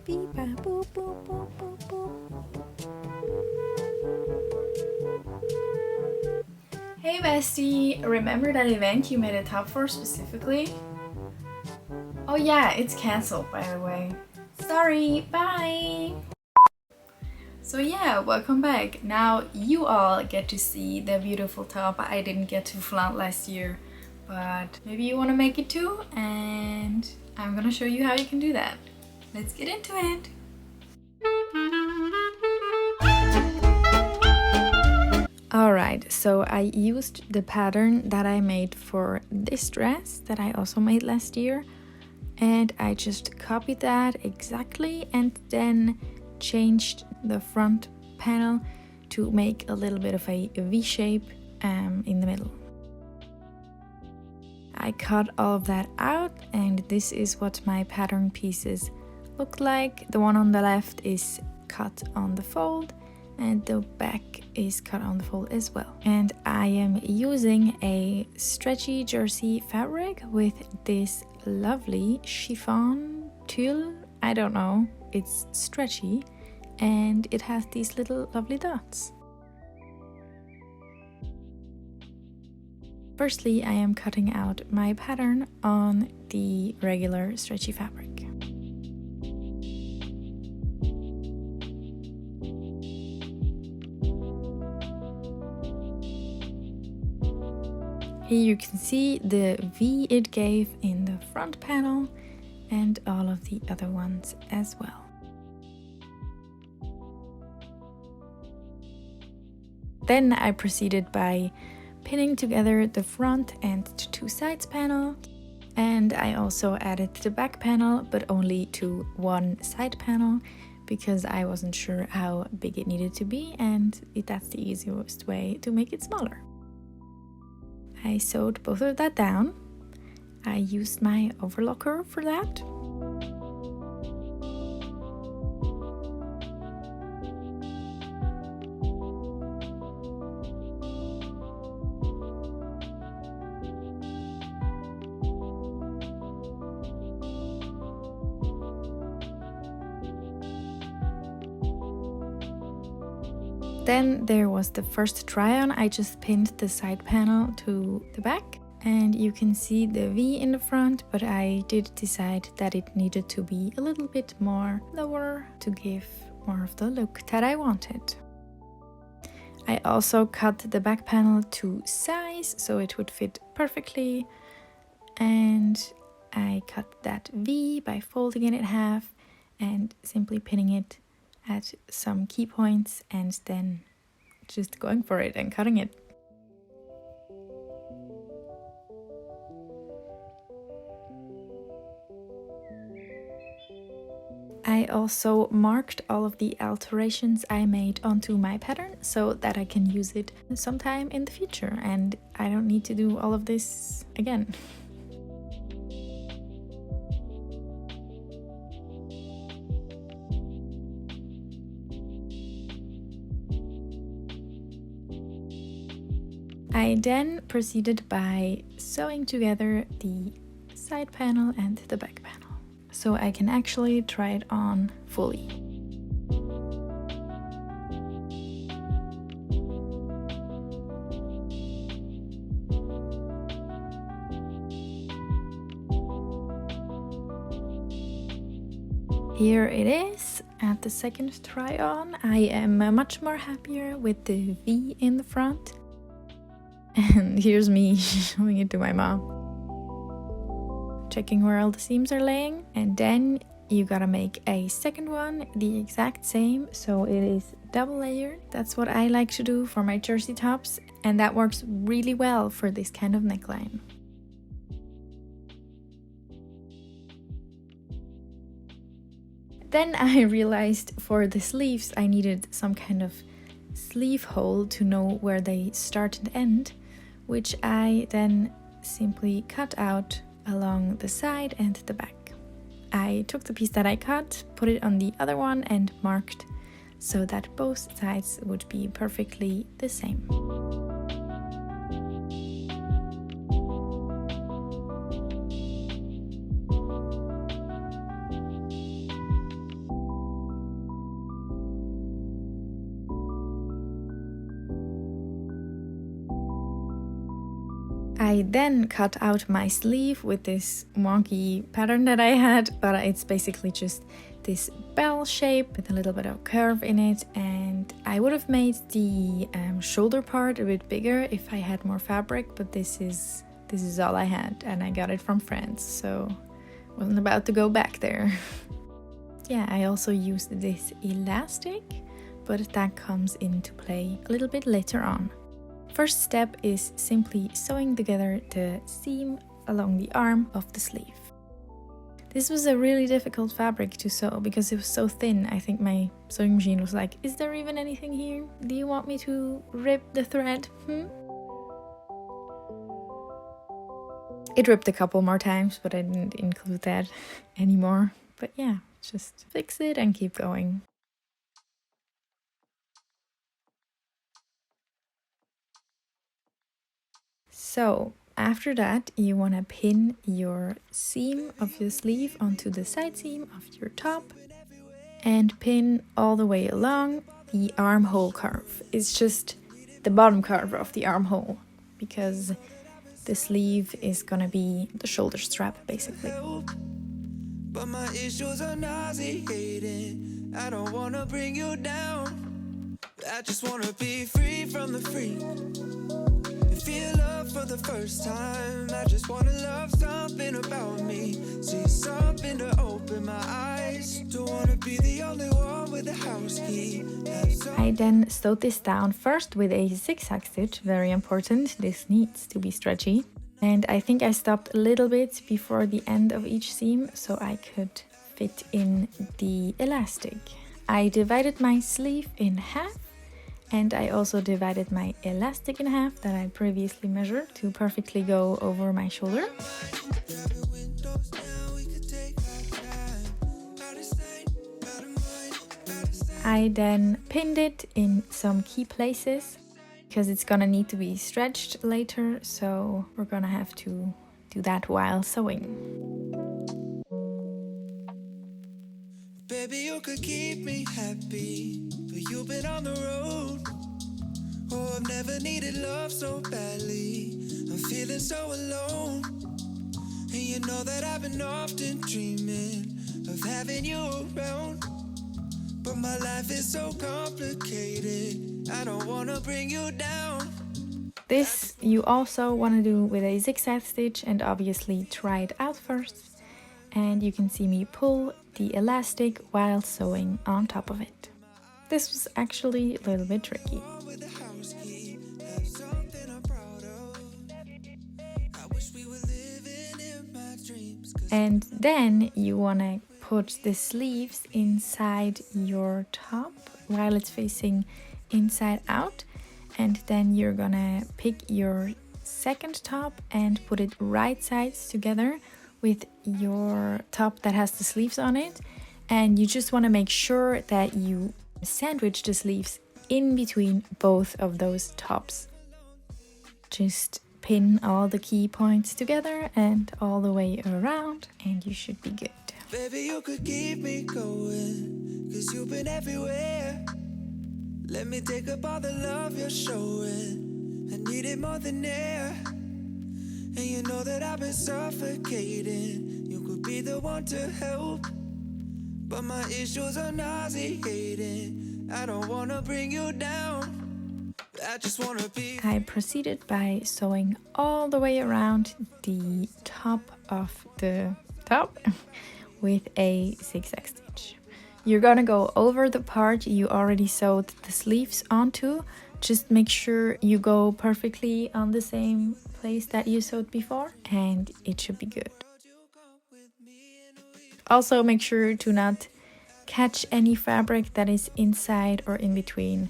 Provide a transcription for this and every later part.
beep, boop, boop, boop, boop, boop. Hey bestie, remember that event you made a top for specifically? Oh yeah, it's cancelled by the way. Sorry, bye! So yeah, welcome back. Now you all get to see the beautiful top I didn't get to flaunt last year, but maybe you want to make it too, and I'm gonna show you how you can do that. Let's get into it! Alright, so I used the pattern that I made for this dress that I also made last year, and I just copied that exactly and then changed the front panel to make a little bit of a V shape in the middle. I cut all of that out, and this is what my pattern pieces look like. The one on the left is cut on the fold and the back is cut on the fold as well. And I am using a stretchy jersey fabric with this lovely chiffon tulle. I don't know, it's stretchy and it has these little lovely dots. Firstly, I am cutting out my pattern on the regular stretchy fabric. Here you can see the V it gave in the front panel and all of the other ones as well. Then I proceeded by pinning together the front and the two sides panel, and I also added the back panel but only to one side panel because I wasn't sure how big it needed to be, and that's the easiest way to make it smaller. I sewed both of that down. I used my overlocker for that. Then there was the first try-on. I just pinned the side panel to the back and you can see the V in the front, but I did decide that it needed to be a little bit more lower to give more of the look that I wanted. I also cut the back panel to size so it would fit perfectly, and I cut that V by folding it in half and simply pinning it at some key points and then just going for it and cutting it. I also marked all of the alterations I made onto my pattern so that I can use it sometime in the future and I don't need to do all of this again. I then proceeded by sewing together the side panel and the back panel, so I can actually try it on fully. Here it is at the second try on. I am much more happier with the V in the front. And here's me showing it to my mom. Checking where all the seams are laying. And then you gotta make a second one the exact same, so it is double layered. That's what I like to do for my jersey tops, and that works really well for this kind of neckline. Then I realized for the sleeves I needed some kind of sleeve hole to know where they start and end, which I then simply cut out along the side and the back. I took the piece that I cut, put it on the other one and marked so that both sides would be perfectly the same. I then cut out my sleeve with this wonky pattern that I had, but it's basically just this bell shape with a little bit of curve in it, and I would have made the shoulder part a bit bigger if I had more fabric, but this is all I had, and I got it from France, so wasn't about to go back there. Yeah, I also used this elastic, but that comes into play a little bit later on. First step is simply sewing together the seam along the arm of the sleeve. This was a really difficult fabric to sew because it was so thin. I think my sewing machine was like, is there even anything here? Do you want me to rip the thread? It ripped a couple more times, but I didn't include that anymore. But yeah, just fix it and keep going. So after that, you want to pin your seam of your sleeve onto the side seam of your top and pin all the way along the armhole curve. It's just the bottom curve of the armhole because the sleeve is gonna be the shoulder strap basically. But my issues are nauseating. I don't wanna bring you down. I just wanna be free from the freak. Feel love for the first time. I just wanna love something about me. See something to open my eyes. Don't wanna be the only one with a house key. I then sewed this down first with a zigzag stitch, very important. This needs to be stretchy. And I think I stopped a little bit before the end of each seam so I could fit in the elastic. I divided my sleeve in half. And I also divided my elastic in half that I previously measured to perfectly go over my shoulder. I then pinned it in some key places because it's gonna need to be stretched later, so we're gonna have to do that while sewing. Baby, you could keep me happy, but you've been on the road. Oh, I've never needed love so badly. I'm feeling so alone. And you know that I've been often dreaming of having you around. But my life is so complicated. I don't wanna bring you down. This you also want to do with a zigzag stitch and obviously try it out first. And you can see me pull the elastic while sewing on top of it. This was actually a little bit tricky. And then you want to put the sleeves inside your top while it's facing inside out. And then you're gonna pick your second top and put it right sides together with your top that has the sleeves on it. And you just want to make sure that you sandwich the sleeves in between both of those tops. Just pin all the key points together and all the way around and you should be good. Baby, you could keep me going, 'cause you've been everywhere. Let me take up all the love you're showing. I need it more than air. And you know that I've been suffocating. You could be the one to help. But my issues are nauseating. I don't wanna bring you down. I just wanna be. I proceeded by sewing all the way around the top of the top with a zigzag stitch. You're gonna go over the part you already sewed the sleeves onto. Just make sure you go perfectly on the same place that you sewed before and it should be good. Also make sure to not catch any fabric that is inside or in between.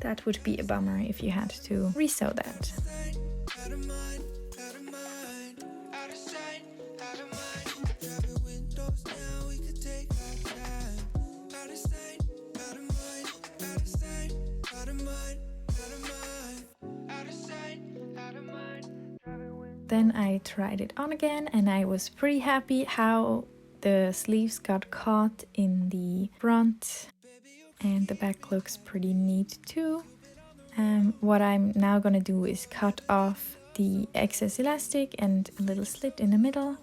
That would be a bummer if you had to resew that. Then I tried it on again and I was pretty happy how the sleeves got caught in the front and the back looks pretty neat too. What I'm now gonna do is cut off the excess elastic and a little slit in the middle.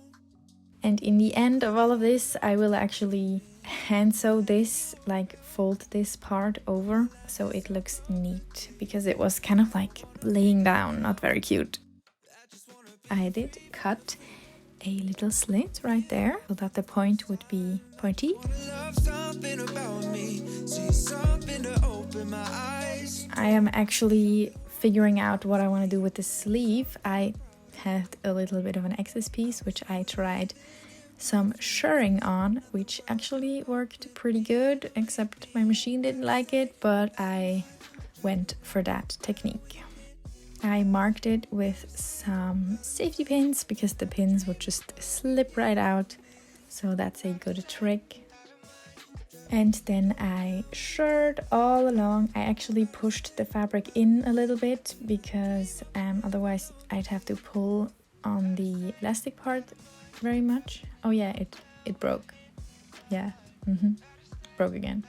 And in the end of all of this, I will actually hand sew this, like fold this part over so it looks neat, because it was kind of like laying down, not very cute. I did cut a little slit right there so that the point would be pointy. I am actually figuring out what I want to do with the sleeve. I had a little bit of an excess piece which I tried some shirring on, which actually worked pretty good, except my machine didn't like it, but I went for that technique. I marked it with some safety pins because the pins would just slip right out, so that's a good trick. And then I shirred all along. I actually pushed the fabric in a little bit because otherwise I'd have to pull on the elastic part very much. Oh yeah, it broke. Yeah, broke again.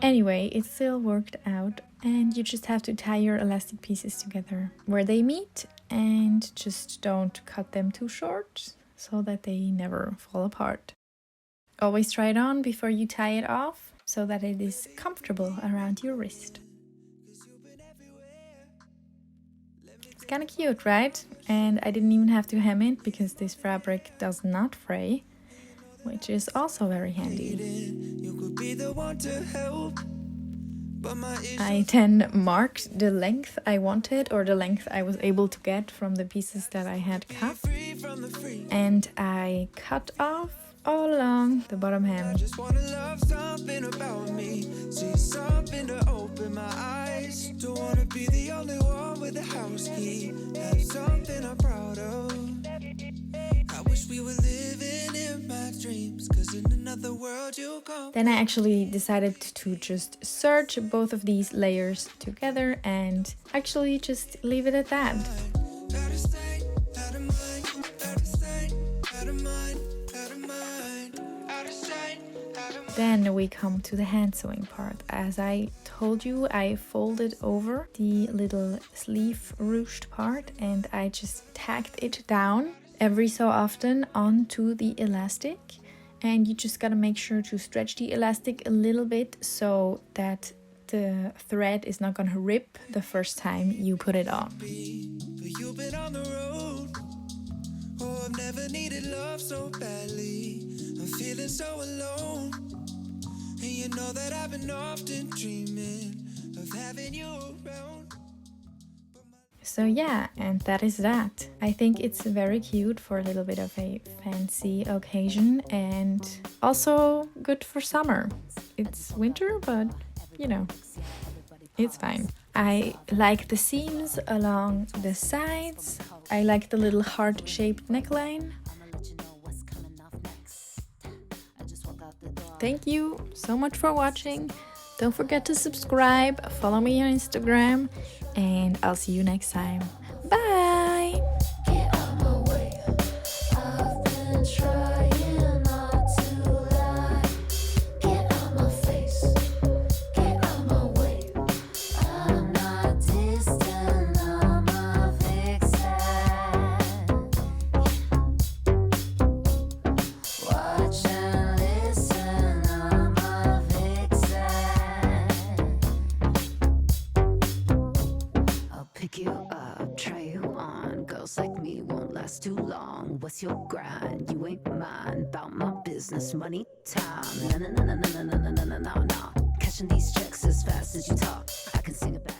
Anyway, it still worked out, and you just have to tie your elastic pieces together where they meet and just don't cut them too short so that they never fall apart. Always try it on before you tie it off so that it is comfortable around your wrist. It's kind of cute, right? And I didn't even have to hem it because this fabric does not fray, which is also very handy. I then marked the length I wanted, or the length I was able to get from the pieces that I had cut, and I cut off all along the bottom hem. Then I actually decided to just serge both of these layers together and actually just leave it at that. Then we come to the hand sewing part. As I told you, I folded over the little sleeve ruched part and I just tacked it down every so often onto the elastic. And you just gotta make sure to stretch the elastic a little bit so that the thread is not gonna rip the first time you put it on. I've never needed love so badly. I'm feeling so alone. And you know that I've been often dreaming of having you around. So yeah, and that is that. I think it's very cute for a little bit of a fancy occasion and also good for summer. It's winter, but you know, it's fine. I like the seams along the sides. I like the little heart-shaped neckline. Thank you so much for watching. Don't forget to subscribe, follow me on Instagram, and I'll see you next time. Bye! Get out my way. I've been trying not to lie. Get out my face. Get out my way. I'm not distant, I'm a vixen. Watch and listen, I'm a vixen. I'll pick you up, try you on. Girls like me won't last too long. What's your grind? You ain't mine. About my business, money, time. No. Catching these checks as fast as you talk. I can sing it back.